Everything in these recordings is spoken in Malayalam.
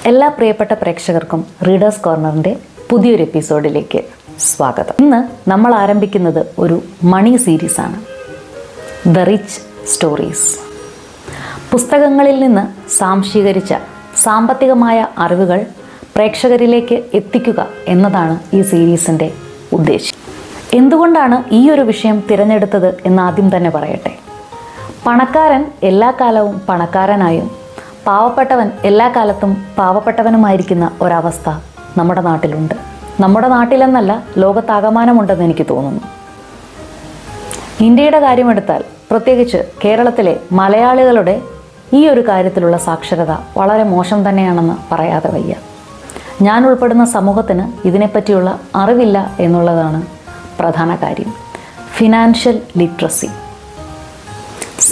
എല്ലാ പ്രിയപ്പെട്ട പ്രേക്ഷകർക്കും റീഡേഴ്സ് കോർണറിൻ്റെ പുതിയൊരു എപ്പിസോഡിലേക്ക് സ്വാഗതം. ഇന്ന് നമ്മൾ ആരംഭിക്കുന്നത് ഒരു മണി സീരീസാണ്, ദ റിച്ച് സ്റ്റോറീസ്. പുസ്തകങ്ങളിൽ നിന്ന് സാംശീകരിച്ച സാമ്പത്തികമായ അറിവുകൾ പ്രേക്ഷകരിലേക്ക് എത്തിക്കുക എന്നതാണ് ഈ സീരീസിൻ്റെ ഉദ്ദേശം. എന്തുകൊണ്ടാണ് ഈ ഒരു വിഷയം തിരഞ്ഞെടുത്തത് എന്ന് ആദ്യം തന്നെ പറയട്ടെ. പണക്കാരൻ എല്ലാ കാലവും പണക്കാരനായും പാവപ്പെട്ടവൻ എല്ലാ കാലത്തും പാവപ്പെട്ടവനുമായിരിക്കുന്ന ഒരവസ്ഥ നമ്മുടെ നാട്ടിലുണ്ട്. നമ്മുടെ നാട്ടിലെന്നല്ല, ലോകത്താകമാനമുണ്ടെന്ന് എനിക്ക് തോന്നുന്നു. ഇന്ത്യയുടെ കാര്യമെടുത്താൽ, പ്രത്യേകിച്ച് കേരളത്തിലെ മലയാളികളുടെ ഈ ഒരു കാര്യത്തിലുള്ള സാക്ഷരത വളരെ മോശം തന്നെയാണെന്ന് പറയാതെ വയ്യ. ഞാൻ ഉൾപ്പെടുന്ന സമൂഹത്തിന് ഇതിനെപ്പറ്റിയുള്ള അറിവില്ല എന്നുള്ളതാണ് പ്രധാന കാര്യം. ഫിനാൻഷ്യൽ ലിറ്ററസി,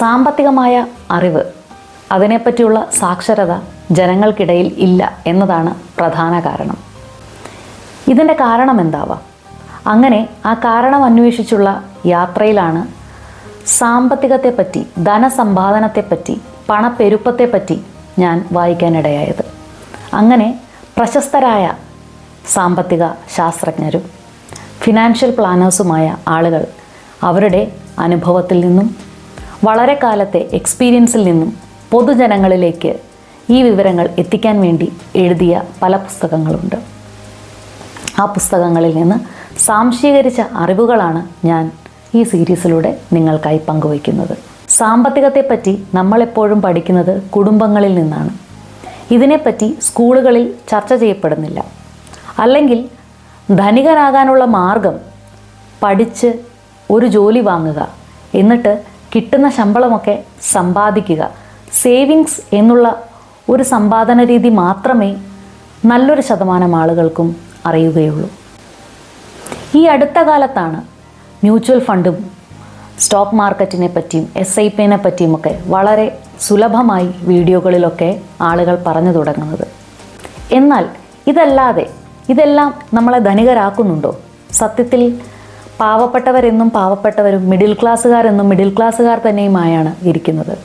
സാമ്പത്തികമായ അറിവ്, അതിനെപ്പറ്റിയുള്ള സാക്ഷരത ജനങ്ങൾക്കിടയിൽ ഇല്ല എന്നതാണ് പ്രധാന കാരണം. ഇതിൻ്റെ കാരണം എന്താവാം? അങ്ങനെ ആ കാരണം അന്വേഷിച്ചുള്ള യാത്രയിലാണ് സാമ്പത്തികത്തെപ്പറ്റി, ധനസമ്പാദനത്തെപ്പറ്റി, പണപ്പെരുപ്പത്തെപ്പറ്റി ഞാൻ വായിക്കാനിടയായത്. അങ്ങനെ പ്രശസ്തരായ സാമ്പത്തിക ശാസ്ത്രജ്ഞരും ഫിനാൻഷ്യൽ പ്ലാനേഴ്സുമായ ആളുകൾ അവരുടെ അനുഭവത്തിൽ നിന്നും വളരെ കാലത്തെ എക്സ്പീരിയൻസിൽ നിന്നും പൊതുജനങ്ങളിലേക്ക് ഈ വിവരങ്ങൾ എത്തിക്കാൻ വേണ്ടി എഴുതിയ പല പുസ്തകങ്ങളുണ്ട്. ആ പുസ്തകങ്ങളിൽ നിന്ന് സാംശീകരിച്ച അറിവുകളാണ് ഞാൻ ഈ സീരീസിലൂടെ നിങ്ങൾക്കായി പങ്കുവയ്ക്കുന്നത്. സാമ്പത്തികത്തെപ്പറ്റി നമ്മളെപ്പോഴും പഠിക്കുന്നത് കുടുംബങ്ങളിൽ നിന്നാണ്. ഇതിനെപ്പറ്റി സ്കൂളുകളിൽ ചർച്ച ചെയ്യപ്പെടുന്നില്ല. അല്ലെങ്കിൽ ധനികനാകാനുള്ള മാർഗം പഠിച്ച് ഒരു ജോലി വാങ്ങുക, എന്നിട്ട് കിട്ടുന്ന ശമ്പളമൊക്കെ സമ്പാദിക്കുക, സേവിങ്സ് എന്നുള്ള ഒരു സമ്പാദന രീതി മാത്രമേ നല്ലൊരു ശതമാനം ആളുകൾക്കും അറിയുകയുള്ളൂ. ഈ അടുത്ത കാലത്താണ് മ്യൂച്വൽ ഫണ്ടും സ്റ്റോക്ക് മാർക്കറ്റിനെ പറ്റിയും SIP-നെ പറ്റിയുമൊക്കെ വളരെ സുലഭമായി വീഡിയോകളിലൊക്കെ ആളുകൾ പറഞ്ഞു തുടങ്ങുന്നത്. എന്നാൽ ഇതെല്ലാം നമ്മളെ ധനികരാക്കുന്നുണ്ടോ? സത്യത്തിൽ പാവപ്പെട്ടവരെന്നും പാവപ്പെട്ടവരും മിഡിൽ ക്ലാസ്സുകാരെന്നും മിഡിൽ ക്ലാസ്സുകാർ തന്നെയുമായാണ് ഇരിക്കുന്നത്.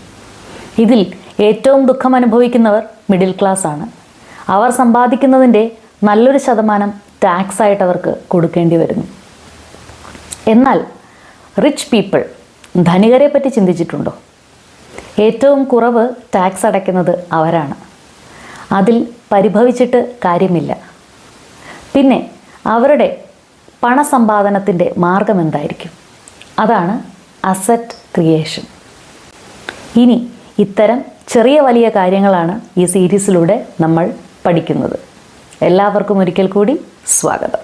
ഇതിൽ ഏറ്റവും ദുഃഖം അനുഭവിക്കുന്നവർ മിഡിൽ ക്ലാസ് ആണ്. അവർ സമ്പാദിക്കുന്നതിൻ്റെ നല്ലൊരു ശതമാനം ടാക്സ് ആയിട്ട് അവർക്ക് കൊടുക്കേണ്ടി വരുന്നു. എന്നാൽ റിച്ച് പീപ്പിൾ, ധനികരെ പറ്റി ചിന്തിച്ചിട്ടുണ്ടോ? ഏറ്റവും കുറവ് ടാക്സ് അടയ്ക്കുന്നത് അവരാണ്. അതിൽ പരിഭവിച്ചിട്ട് കാര്യമില്ല. പിന്നെ അവരുടെ പണസമ്പാദനത്തിൻ്റെ മാർഗം എന്തായിരിക്കും? അതാണ് അസറ്റ് ക്രിയേഷൻ. ഇനി ഇത്തരം ചെറിയ വലിയ കാര്യങ്ങളാണ് ഈ സീരീസിലൂടെ നമ്മൾ പഠിക്കുന്നത്. എല്ലാവർക്കും ഒരിക്കൽ കൂടി സ്വാഗതം.